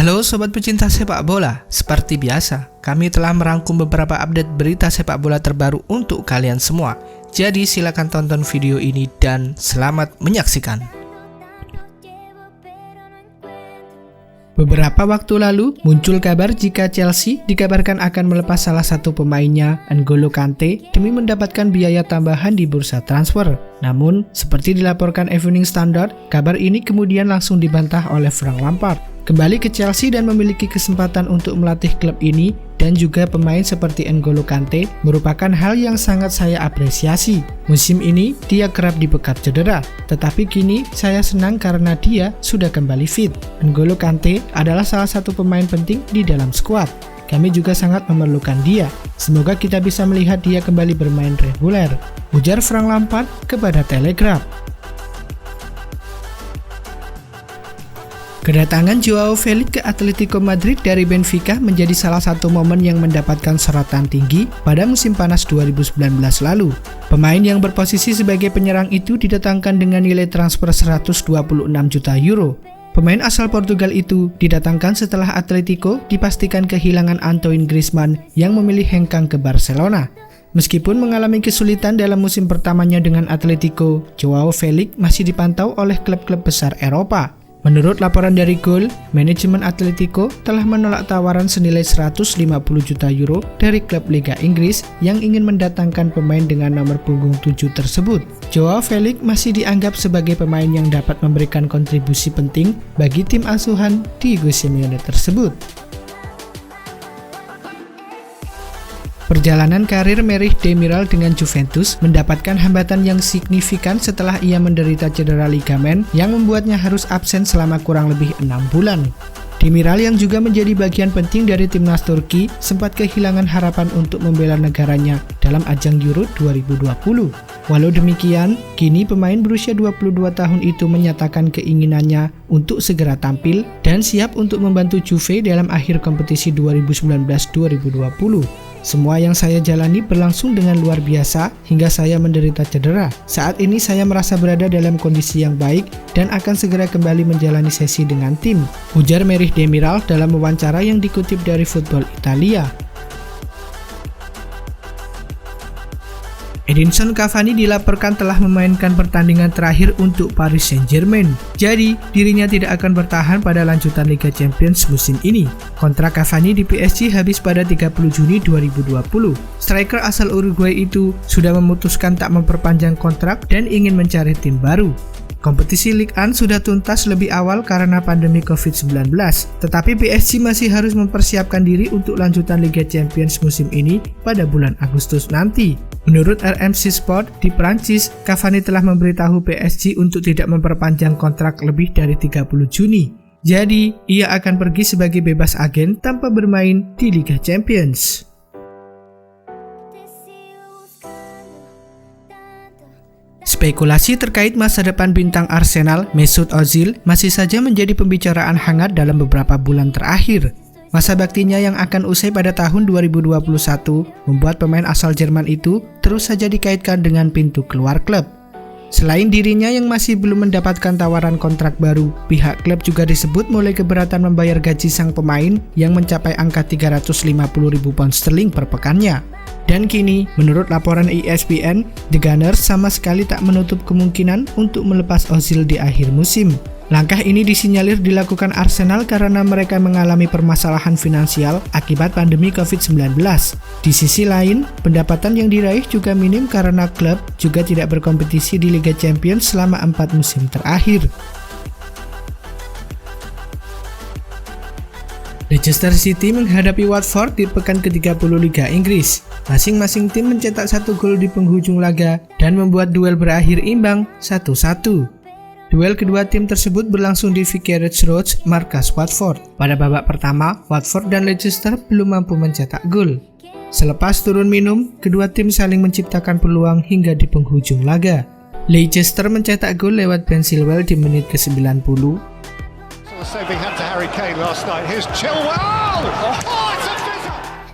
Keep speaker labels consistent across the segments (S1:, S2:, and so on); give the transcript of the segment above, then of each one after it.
S1: Halo sobat pecinta sepak bola, seperti biasa, kami telah merangkum beberapa update berita sepak bola terbaru untuk kalian semua. Jadi silakan tonton video ini dan selamat menyaksikan. Beberapa waktu lalu, muncul kabar jika Chelsea dikabarkan akan melepas salah satu pemainnya, N'Golo Kante, demi mendapatkan biaya tambahan di bursa transfer. Namun, seperti dilaporkan Evening Standard, kabar ini kemudian langsung dibantah oleh Frank Lampard. Kembali ke Chelsea dan memiliki kesempatan untuk melatih klub ini dan juga pemain seperti N'Golo Kante merupakan hal yang sangat saya apresiasi. Musim ini dia kerap dibekap cedera, tetapi kini saya senang karena dia sudah kembali fit. N'Golo Kante adalah salah satu pemain penting di dalam skuad. Kami juga sangat memerlukan dia. Semoga kita bisa melihat dia kembali bermain reguler, ujar Frank Lampard kepada Telegraph. Kedatangan Joao Felix ke Atletico Madrid dari Benfica menjadi salah satu momen yang mendapatkan sorotan tinggi pada musim panas 2019 lalu. Pemain yang berposisi sebagai penyerang itu didatangkan dengan nilai transfer 126 juta euro. Pemain asal Portugal itu didatangkan setelah Atletico dipastikan kehilangan Antoine Griezmann yang memilih hengkang ke Barcelona. Meskipun mengalami kesulitan dalam musim pertamanya dengan Atletico, Joao Felix masih dipantau oleh klub-klub besar Eropa. Menurut laporan dari Goal, manajemen Atletico telah menolak tawaran senilai 150 juta euro dari klub Liga Inggris yang ingin mendatangkan pemain dengan nomor punggung 7 tersebut. Joao Felix masih dianggap sebagai pemain yang dapat memberikan kontribusi penting bagi tim asuhan Diego Simeone tersebut. Perjalanan karir Merih Demiral dengan Juventus mendapatkan hambatan yang signifikan setelah ia menderita cedera ligamen yang membuatnya harus absen selama kurang lebih 6 bulan. Demiral yang juga menjadi bagian penting dari timnas Turki sempat kehilangan harapan untuk membela negaranya dalam ajang Euro 2020. Walau demikian, kini pemain berusia 22 tahun itu menyatakan keinginannya untuk segera tampil dan siap untuk membantu Juve dalam akhir kompetisi 2019-2020. Semua yang saya jalani berlangsung dengan luar biasa hingga saya menderita cedera. Saat ini saya merasa berada dalam kondisi yang baik dan akan segera kembali menjalani sesi dengan tim, ujar Merih Demiral dalam wawancara yang dikutip dari Football Italia. Edinson Cavani dilaporkan telah memainkan pertandingan terakhir untuk Paris Saint-Germain. Jadi, dirinya tidak akan bertahan pada lanjutan Liga Champions musim ini. Kontrak Cavani di PSG habis pada 30 Juni 2020. Striker asal Uruguay itu sudah memutuskan tak memperpanjang kontrak dan ingin mencari tim baru. Kompetisi Ligue 1 sudah tuntas lebih awal karena pandemi COVID-19, tetapi PSG masih harus mempersiapkan diri untuk lanjutan Liga Champions musim ini pada bulan Agustus nanti. Menurut RMC Sport, di Prancis, Cavani telah memberitahu PSG untuk tidak memperpanjang kontrak lebih dari 30 Juni. Jadi, ia akan pergi sebagai bebas agen tanpa bermain di Liga Champions. Spekulasi terkait masa depan bintang Arsenal, Mesut Ozil, masih saja menjadi pembicaraan hangat dalam beberapa bulan terakhir. Masa baktinya yang akan usai pada tahun 2021 membuat pemain asal Jerman itu terus saja dikaitkan dengan pintu keluar klub. Selain dirinya yang masih belum mendapatkan tawaran kontrak baru, pihak klub juga disebut mulai keberatan membayar gaji sang pemain yang mencapai angka 350.000 pound sterling per pekannya. Dan kini, menurut laporan ESPN, The Gunners sama sekali tak menutup kemungkinan untuk melepas Ozil di akhir musim. Langkah ini disinyalir dilakukan Arsenal karena mereka mengalami permasalahan finansial akibat pandemi COVID-19. Di sisi lain, pendapatan yang diraih juga minim karena klub juga tidak berkompetisi di Liga Champions selama 4 musim terakhir. Leicester City menghadapi Watford di pekan ke-30 Liga Inggris. Masing-masing tim mencetak 1 gol di penghujung laga dan membuat duel berakhir imbang 1-1. Duel kedua tim tersebut berlangsung di Vicarage Road, markas Watford. Pada babak pertama, Watford dan Leicester belum mampu mencetak gol. Selepas turun minum, kedua tim saling menciptakan peluang hingga di penghujung laga. Leicester mencetak gol lewat Ben Chilwell di menit ke-90.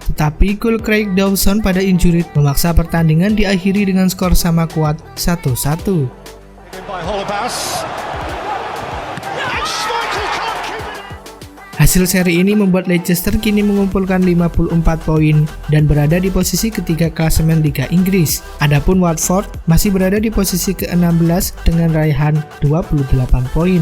S1: Tetapi gol Craig Dawson pada injury memaksa pertandingan diakhiri dengan skor sama kuat 1-1. Hasil seri ini membuat Leicester kini mengumpulkan 54 poin dan berada di posisi ketiga klasemen Liga Inggris. Adapun Watford masih berada di posisi ke-16 dengan raihan 28 poin.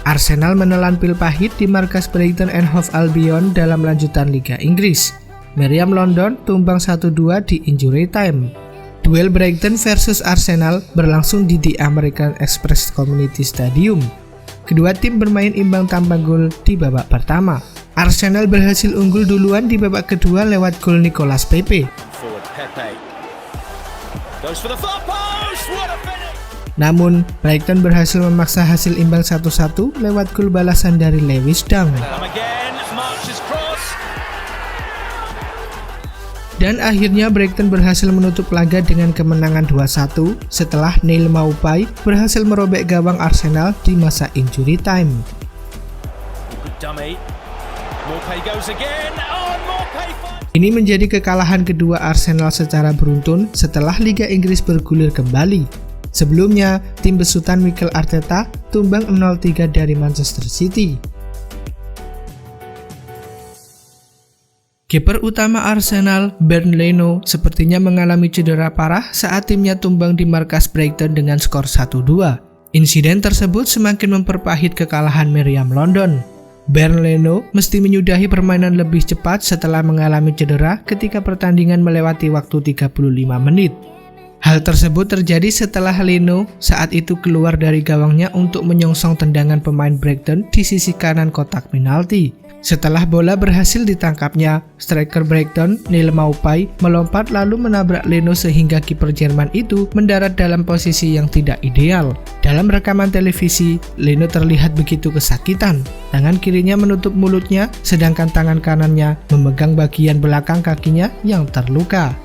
S1: Arsenal menelan pil pahit di markas Brighton and Hove Albion dalam lanjutan Liga Inggris. Meriam London tumbang 1-2 di injury time. Duel Brighton versus Arsenal berlangsung di The American Express Community Stadium. Kedua tim bermain imbang tanpa gol di babak pertama. Arsenal berhasil unggul duluan di babak kedua lewat gol Nicolas Pepe. Namun, Brighton berhasil memaksa hasil imbang 1-1 lewat gol balasan dari Lewis Dunk. Dan akhirnya Brighton berhasil menutup laga dengan kemenangan 2-1 setelah Neil Maupay berhasil merobek gawang Arsenal di masa injury time. Ini menjadi kekalahan kedua Arsenal secara beruntun setelah Liga Inggris bergulir kembali. Sebelumnya, tim besutan Mikel Arteta tumbang 0-3 dari Manchester City. Kiper utama Arsenal, Bernd Leno, sepertinya mengalami cedera parah saat timnya tumbang di markas Brighton dengan skor 1-2. Insiden tersebut semakin memperpahit kekalahan Meriam London. Bernd Leno mesti menyudahi permainan lebih cepat setelah mengalami cedera ketika pertandingan melewati waktu 35 menit. Hal tersebut terjadi setelah Leno saat itu keluar dari gawangnya untuk menyongsong tendangan pemain Brighton di sisi kanan kotak penalti. Setelah bola berhasil ditangkapnya, striker Brighton, Neil Maupay, melompat lalu menabrak Leno sehingga kiper Jerman itu mendarat dalam posisi yang tidak ideal. Dalam rekaman televisi, Leno terlihat begitu kesakitan. Tangan kirinya menutup mulutnya, sedangkan tangan kanannya memegang bagian belakang kakinya yang terluka.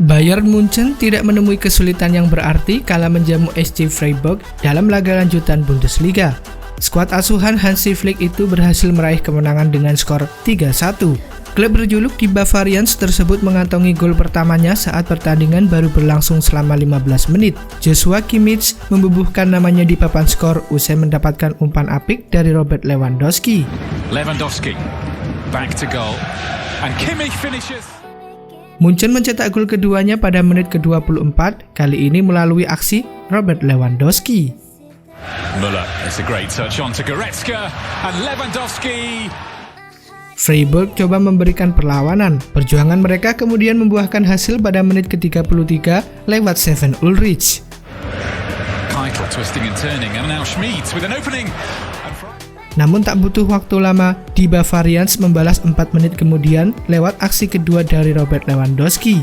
S1: Bayern Munchen tidak menemui kesulitan yang berarti kala menjamu SC Freiburg dalam laga lanjutan Bundesliga. Skuad asuhan Hansi Flick itu berhasil meraih kemenangan dengan skor 3-1. Klub berjuluk di Bavarians tersebut mengantongi gol pertamanya saat pertandingan baru berlangsung selama 15 menit. Joshua Kimmich membubuhkan namanya di papan skor usai mendapatkan umpan apik dari Robert Lewandowski. Lewandowski back to goal and Kimmich finishes. Munchen mencetak gol keduanya pada menit ke-24, kali ini melalui aksi Robert Lewandowski. Müller, it's a great touch on to Goretzka and Lewandowski. Freiburg coba memberikan perlawanan. Perjuangan mereka kemudian membuahkan hasil pada menit ke-33 lewat Steven Ulreich. Keitel twisting and turning and now Schmid with an opening. Namun tak butuh waktu lama, di Bavarians membalas 4 menit kemudian lewat aksi kedua dari Robert Lewandowski.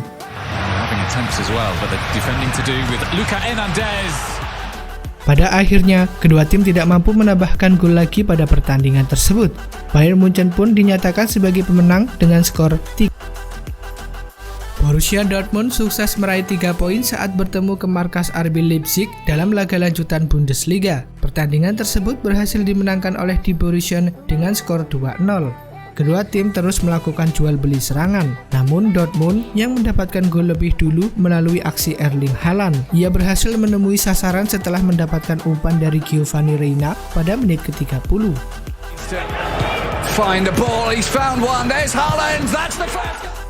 S1: Pada akhirnya, kedua tim tidak mampu menambahkan gol lagi pada pertandingan tersebut. Bayern Munchen pun dinyatakan sebagai pemenang dengan skor 3. Borussia Dortmund sukses meraih 3 poin saat bertemu ke markas RB Leipzig dalam laga lanjutan Bundesliga. Pertandingan tersebut berhasil dimenangkan oleh Die Borussen dengan skor 2-0. Kedua tim terus melakukan jual beli serangan, namun Dortmund yang mendapatkan gol lebih dulu melalui aksi Erling Haaland. Ia berhasil menemui sasaran setelah mendapatkan umpan dari Giovanni Reina pada menit ke-30.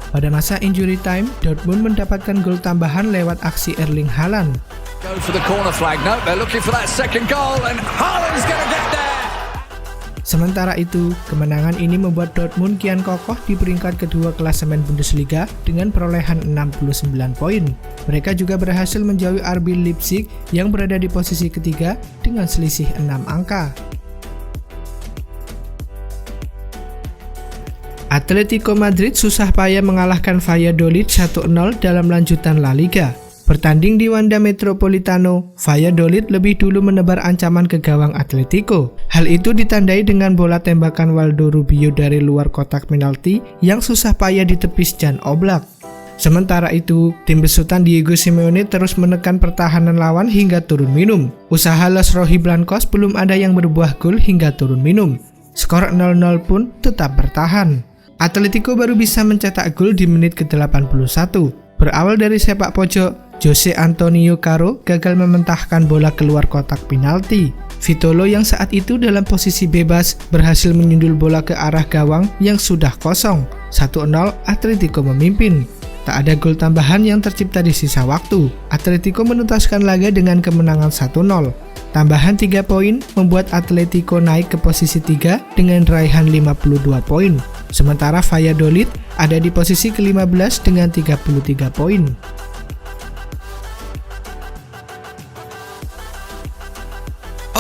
S1: Pada masa injury time, Dortmund mendapatkan gol tambahan lewat aksi Erling Haaland. Sementara itu, kemenangan ini membuat Dortmund kian kokoh di peringkat kedua klasemen Bundesliga dengan perolehan 69 poin. Mereka juga berhasil menjauhi RB Leipzig yang berada di posisi ketiga dengan selisih 6 angka. Atletico Madrid susah payah mengalahkan Valladolid 1-0 dalam lanjutan La Liga. Bertanding di Wanda Metropolitano, Valladolid lebih dulu menebar ancaman ke gawang Atletico. Hal itu ditandai dengan bola tembakan Waldo Rubio dari luar kotak penalti yang susah payah ditepis Jan Oblak. Sementara itu, tim besutan Diego Simeone terus menekan pertahanan lawan hingga turun minum. Usaha Los Rojiblancos belum ada yang berbuah gol hingga turun minum. Skor 0-0 pun tetap bertahan. Atletico baru bisa mencetak gol di menit ke-81. Berawal dari sepak pojok, Jose Antonio Caro gagal mementahkan bola keluar kotak penalti. Vitolo yang saat itu dalam posisi bebas berhasil menyundul bola ke arah gawang yang sudah kosong. 1-0 Atletico memimpin. Tak ada gol tambahan yang tercipta di sisa waktu. Atletico menuntaskan laga dengan kemenangan 1-0. Tambahan 3 poin membuat Atletico naik ke posisi 3 dengan raihan 52 poin. Sementara Valladolid ada di posisi ke-15 dengan 33 poin.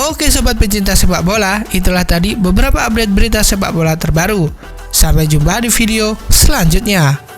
S1: Oke sobat pecinta sepak bola, itulah tadi beberapa update berita sepak bola terbaru. Sampai jumpa di video selanjutnya.